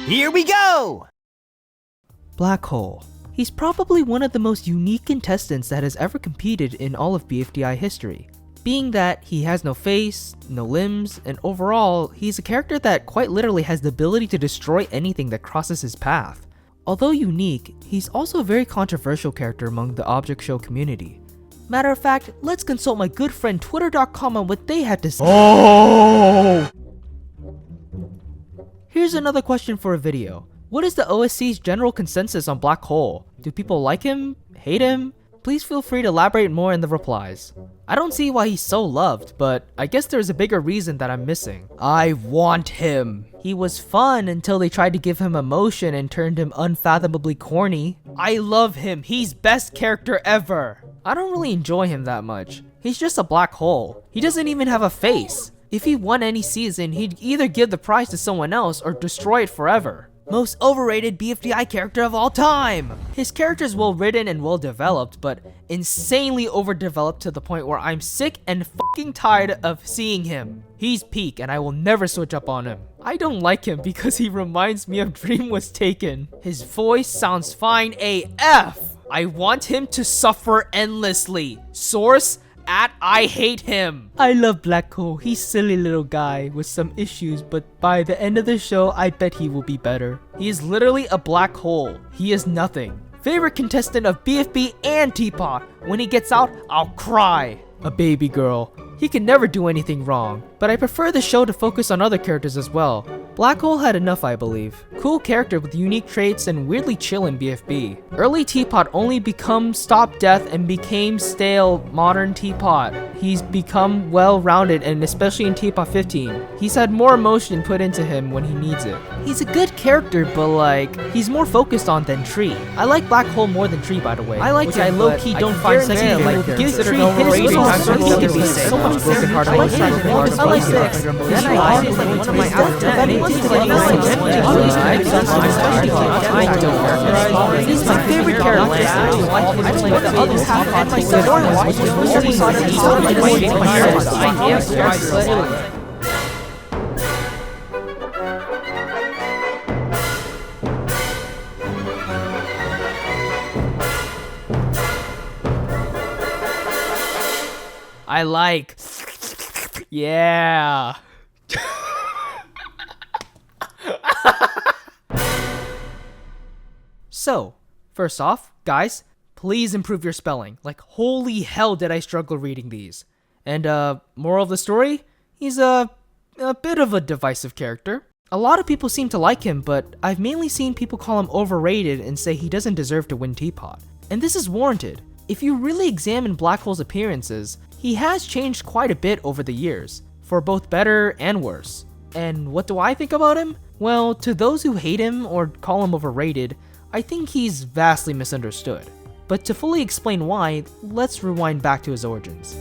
Here we go! Black Hole. He's probably one of the most unique contestants that has ever competed in all of BFDI history. Being that he has no face, no limbs, and overall, he's a character that quite literally has the ability to destroy anything that crosses his path. Although unique, he's also a very controversial character among the object show community. Matter of fact, let's consult my good friend Twitter.com on what they had to say. Oh! Here's another question for a video. What is the OSC's general consensus on Black Hole? Do people like him? Hate him? Please feel free to elaborate more in the replies. I don't see why he's so loved, but I guess there's a bigger reason that I'm missing. I want him. He was fun until they tried to give him emotion and turned him unfathomably corny. I love him. He's best character ever. I don't really enjoy him that much. He's just a black hole. He doesn't even have a face. If he won any season, he'd either give the prize to someone else or destroy it forever. Most overrated BFDI character of all time! His character is well written and well developed, but insanely overdeveloped to the point where I'm sick and fucking tired of seeing him. He's peak and I will never switch up on him. I don't like him because he reminds me of Dream Was Taken. His voice sounds fine AF! I want him to suffer endlessly. Source? At I hate him. I love Black Hole. He's a silly little guy with some issues, but by the end of the show, I bet he will be better. He is literally a black hole. He is nothing. Favorite contestant of BFB and Teapot. When he gets out, I'll cry. A baby girl. He can never do anything wrong, but I prefer the show to focus on other characters as well. Black Hole had enough, I believe. Cool character with unique traits and weirdly chill in BFB. Early Teapot only become Stop Death and became stale modern Teapot. He's become well-rounded, and especially in Teapot 15. He's had more emotion put into him when he needs it. He's a good character, but like, he's more focused on than Tree. I like Black Hole more than Tree, by the way. I like I low-key don't find sexy like gives Tree his so much broken heart. I like this. One of my out this is my favorite character. I play what the others have had my I like. Yeah. So, first off, guys, please improve your spelling. Like, holy hell did I struggle reading these. And, moral of the story? He's a bit of a divisive character. A lot of people seem to like him, but I've mainly seen people call him overrated and say he doesn't deserve to win Teapot. And this is warranted. If you really examine Black Hole's appearances, he has changed quite a bit over the years, for both better and worse. And what do I think about him? Well, to those who hate him or call him overrated, I think he's vastly misunderstood. But to fully explain why, let's rewind back to his origins.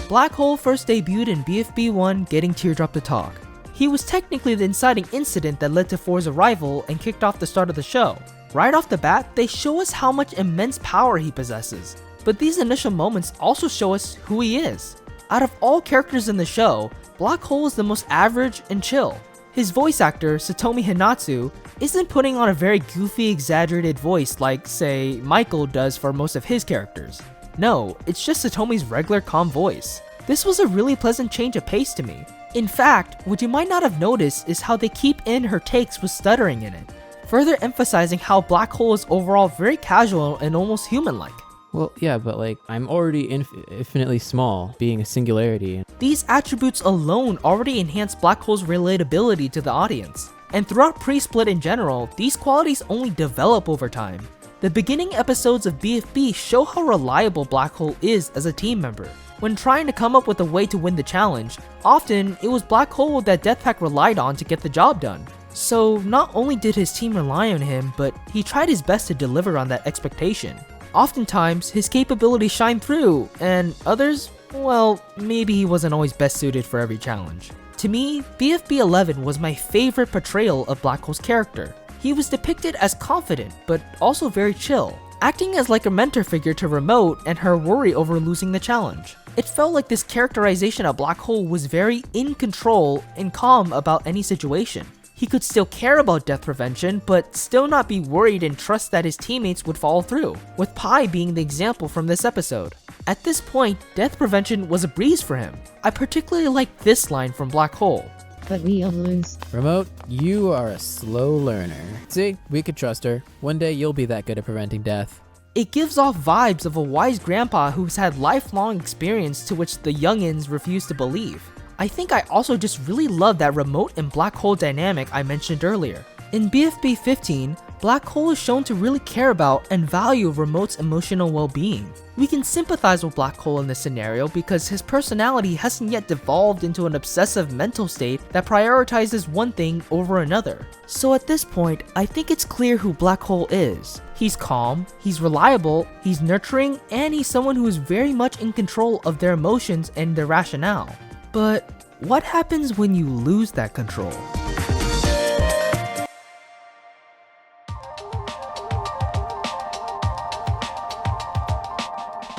Black Hole first debuted in BFB 1 Getting Teardrop to Talk. He was technically the inciting incident that led to 4's arrival and kicked off the start of the show. Right off the bat, they show us how much immense power he possesses. But these initial moments also show us who he is. Out of all characters in the show, Black Hole is the most average and chill. His voice actor, Satomi Hinatsu, isn't putting on a very goofy, exaggerated voice like, say, MacLeod does for most of his characters. No, it's just Satomi's regular calm voice. This was a really pleasant change of pace to me. In fact, what you might not have noticed is how they keep in her takes with stuttering in it, further emphasizing how Black Hole is overall very casual and almost human-like. Well, yeah, but like, I'm already infinitely small, being a singularity. These attributes alone already enhance Black Hole's relatability to the audience. And throughout pre-split in general, these qualities only develop over time. The beginning episodes of BFB show how reliable Black Hole is as a team member. When trying to come up with a way to win the challenge, often it was Black Hole that Deathpack relied on to get the job done. So not only did his team rely on him, but he tried his best to deliver on that expectation. Oftentimes, his capabilities shine through, and others, well, maybe he wasn't always best suited for every challenge. To me, BFB 11 was my favorite portrayal of Black Hole's character. He was depicted as confident, but also very chill, acting as like a mentor figure to Remote and her worry over losing the challenge. It felt like this characterization of Black Hole was very in control and calm about any situation. He could still care about death prevention, but still not be worried and trust that his teammates would follow through, with Pi being the example from this episode. At this point, death prevention was a breeze for him. I particularly like this line from Black Hole. But we'll lose. Remote, you are a slow learner. See, we could trust her. One day you'll be that good at preventing death. It gives off vibes of a wise grandpa who's had lifelong experience to which the youngins refuse to believe. I think I also just really love that Remote and Black Hole dynamic I mentioned earlier. In BFB 15, Black Hole is shown to really care about and value Remote's emotional well-being. We can sympathize with Black Hole in this scenario because his personality hasn't yet devolved into an obsessive mental state that prioritizes one thing over another. So at this point, I think it's clear who Black Hole is. He's calm, he's reliable, he's nurturing, and he's someone who is very much in control of their emotions and their rationale. But what happens when you lose that control?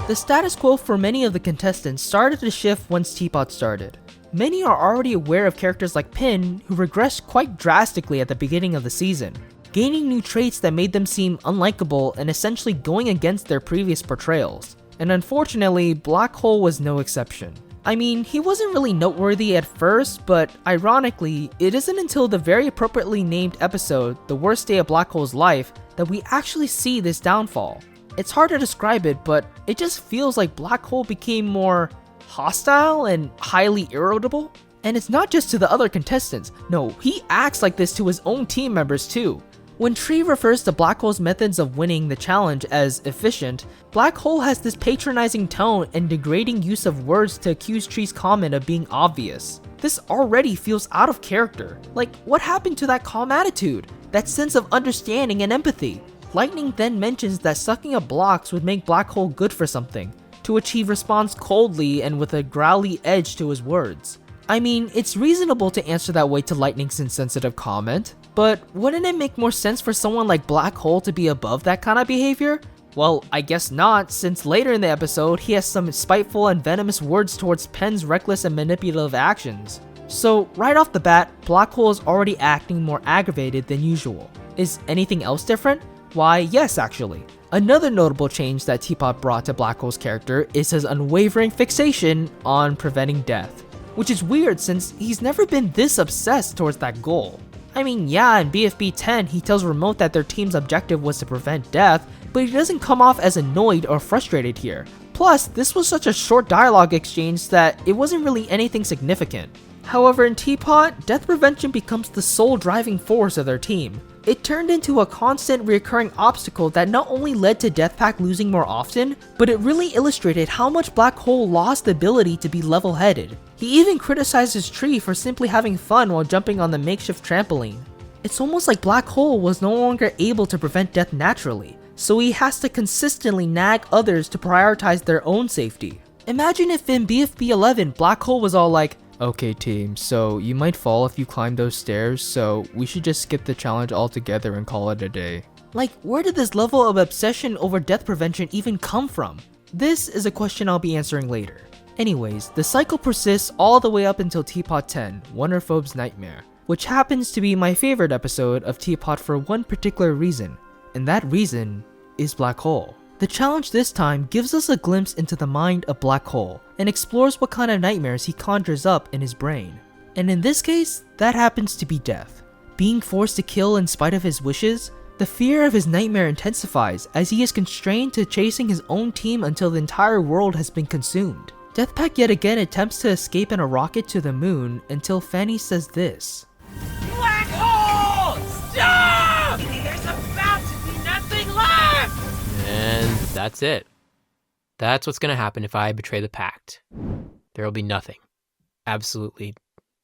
The status quo for many of the contestants started to shift once Teapot started. Many are already aware of characters like Pin, who regressed quite drastically at the beginning of the season, gaining new traits that made them seem unlikable and essentially going against their previous portrayals. And unfortunately, Black Hole was no exception. I mean, he wasn't really noteworthy at first, but ironically, it isn't until the very appropriately named episode, The Worst Day of Black Hole's Life, that we actually see this downfall. It's hard to describe it, but it just feels like Black Hole became more hostile and highly irritable. And it's not just to the other contestants, no, he acts like this to his own team members too. When Tree refers to Black Hole's methods of winning the challenge as efficient, Black Hole has this patronizing tone and degrading use of words to accuse Tree's comment of being obvious. This already feels out of character. Like, what happened to that calm attitude? That sense of understanding and empathy? Lightning then mentions that sucking up blocks would make Black Hole good for something, to which he responds coldly and with a growly edge to his words. I mean, it's reasonable to answer that way to Lightning's insensitive comment, but wouldn't it make more sense for someone like Black Hole to be above that kind of behavior? Well, I guess not, since later in the episode, he has some spiteful and venomous words towards Pen's reckless and manipulative actions. So, right off the bat, Black Hole is already acting more aggravated than usual. Is anything else different? Why, yes actually. Another notable change that Teapot brought to Black Hole's character is his unwavering fixation on preventing death. Which is weird since he's never been this obsessed towards that goal. I mean, yeah, in BFB 10 he tells Remote that their team's objective was to prevent death, but he doesn't come off as annoyed or frustrated here. Plus, this was such a short dialogue exchange that it wasn't really anything significant. However, in Teapot, death prevention becomes the sole driving force of their team. It turned into a constant recurring obstacle that not only led to Deathpack losing more often, but it really illustrated how much Black Hole lost the ability to be level-headed. He even criticizes Tree for simply having fun while jumping on the makeshift trampoline. It's almost like Black Hole was no longer able to prevent death naturally, so he has to consistently nag others to prioritize their own safety. Imagine if in BFB 11 Black Hole was all like, "Okay team, so you might fall if you climb those stairs, so we should just skip the challenge altogether and call it a day." Like, where did this level of obsession over death prevention even come from? This is a question I'll be answering later. Anyways, the cycle persists all the way up until Teapot 10, Wonderphobe's Nightmare, which happens to be my favorite episode of Teapot for one particular reason, and that reason is Black Hole. The challenge this time gives us a glimpse into the mind of Black Hole and explores what kind of nightmares he conjures up in his brain. And in this case, that happens to be death. Being forced to kill in spite of his wishes, the fear of his nightmare intensifies as he is constrained to chasing his own team until the entire world has been consumed. Deathpack yet again attempts to escape in a rocket to the moon until Fanny says this. Black hole! Stop! There's about to be nothing left! And that's it. That's what's gonna happen if I betray the pact. There will be nothing. Absolutely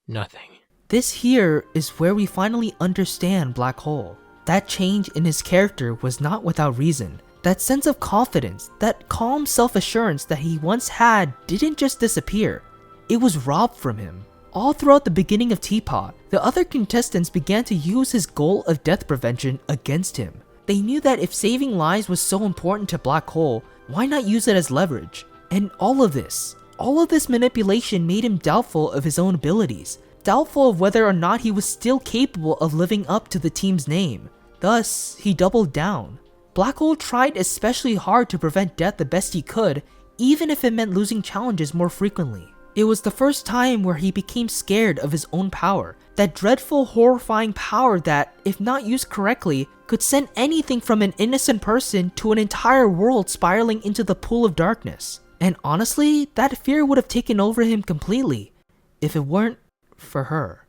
nothing. This here is where we finally understand Black Hole. That change in his character was not without reason. That sense of confidence, that calm self-assurance that he once had didn't just disappear. It was robbed from him. All throughout the beginning of Teapot, the other contestants began to use his goal of death prevention against him. They knew that if saving lives was so important to Black Hole, why not use it as leverage? And all of this All of this manipulation made him doubtful of his own abilities, doubtful of whether or not he was still capable of living up to the team's name. Thus, he doubled down. Black Hole tried especially hard to prevent death the best he could, even if it meant losing challenges more frequently. It was the first time where he became scared of his own power, that dreadful, horrifying power that, if not used correctly, could send anything from an innocent person to an entire world spiraling into the pool of darkness. And honestly, that fear would have taken over him completely, if it weren't for her.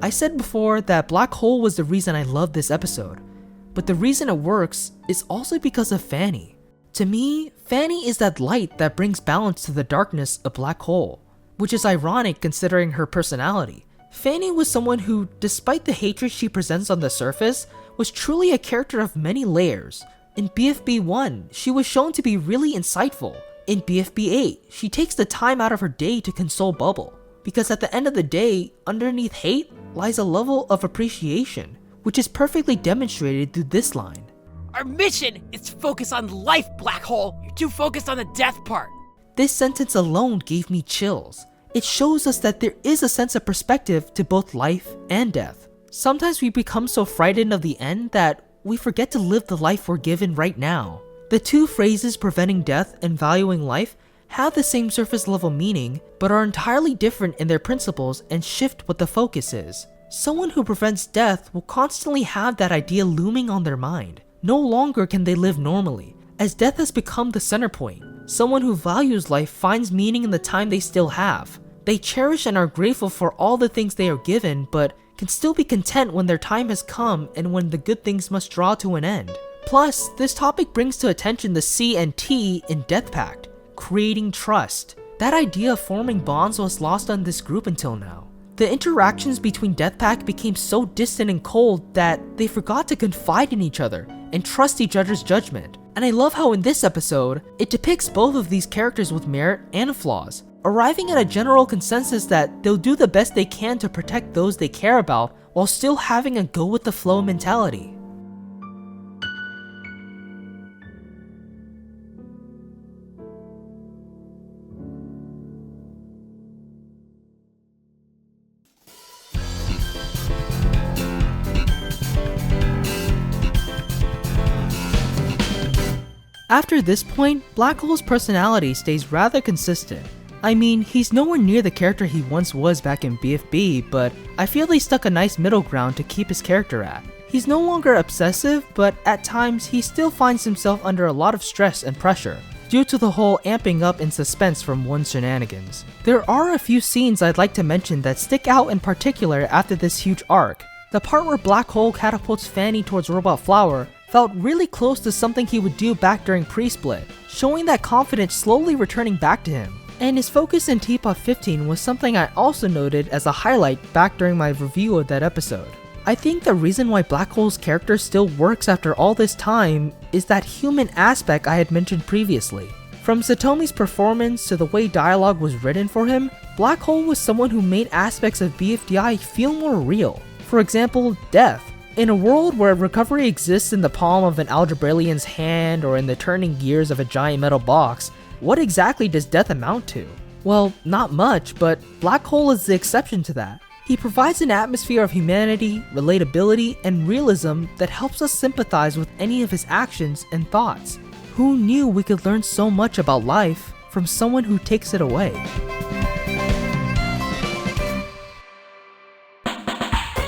I said before that Black Hole was the reason I loved this episode, but the reason it works is also because of Fanny. To me, Fanny is that light that brings balance to the darkness of Black Hole, which is ironic considering her personality. Fanny was someone who, despite the hatred she presents on the surface, was truly a character of many layers. In BFB 1, she was shown to be really insightful. In BFB 8, she takes the time out of her day to console Bubble. Because at the end of the day, underneath hate lies a level of appreciation, which is perfectly demonstrated through this line. Our mission is to focus on life, Black Hole. You're too focused on the death part. This sentence alone gave me chills. It shows us that there is a sense of perspective to both life and death. Sometimes we become so frightened of the end that we forget to live the life we're given right now. The two phrases preventing death and valuing life have the same surface level meaning, but are entirely different in their principles and shift what the focus is. Someone who prevents death will constantly have that idea looming on their mind. No longer can they live normally, as death has become the center point. Someone who values life finds meaning in the time they still have. They cherish and are grateful for all the things they are given, but can still be content when their time has come and when the good things must draw to an end. Plus, this topic brings to attention the C and T in Death Pact, creating trust. That idea of forming bonds was lost on this group until now. The interactions between Death Pact became so distant and cold that they forgot to confide in each other and trust each other's judgment. And I love how in this episode, it depicts both of these characters with merit and flaws, arriving at a general consensus that they'll do the best they can to protect those they care about while still having a go-with-the-flow mentality. After this point, Black Hole's personality stays rather consistent. I mean, he's nowhere near the character he once was back in BFB, but I feel they stuck a nice middle ground to keep his character at. He's no longer obsessive, but at times he still finds himself under a lot of stress and pressure, due to the whole amping up in suspense from one's shenanigans. There are a few scenes I'd like to mention that stick out in particular after this huge arc. The part where Black Hole catapults Fanny towards Robot Flower felt really close to something he would do back during pre-split, showing that confidence slowly returning back to him. And his focus in Teapot 15 was something I also noted as a highlight back during my review of that episode. I think the reason why Black Hole's character still works after all this time is that human aspect I had mentioned previously. From Satomi's performance to the way dialogue was written for him, Black Hole was someone who made aspects of BFDI feel more real. For example, death. In a world where recovery exists in the palm of an algebrailian's hand or in the turning gears of a giant metal box, what exactly does death amount to? Well, not much, but Black Hole is the exception to that. He provides an atmosphere of humanity, relatability, and realism that helps us sympathize with any of his actions and thoughts. Who knew we could learn so much about life from someone who takes it away?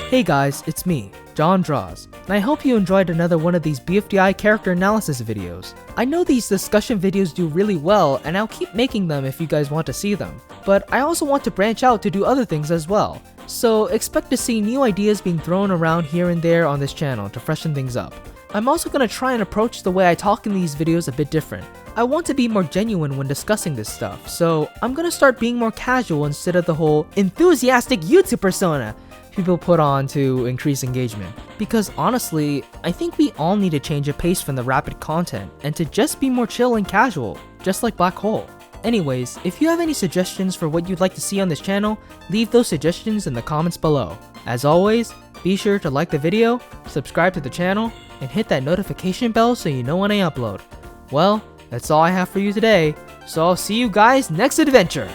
Hey guys, it's me, John Draws, and I hope you enjoyed another one of these BFDI character analysis videos. I know these discussion videos do really well, and I'll keep making them if you guys want to see them, but I also want to branch out to do other things as well, so expect to see new ideas being thrown around here and there on this channel to freshen things up. I'm also going to try and approach the way I talk in these videos a bit different. I want to be more genuine when discussing this stuff, so I'm going to start being more casual instead of the whole enthusiastic YouTube persona people put on to increase engagement. Because honestly, I think we all need to change a pace from the rapid content and to just be more chill and casual, just like Black Hole. Anyways, if you have any suggestions for what you'd like to see on this channel, leave those suggestions in the comments below. As always, be sure to like the video, subscribe to the channel, and hit that notification bell so you know when I upload. Well, that's all I have for you today, so I'll see you guys next adventure!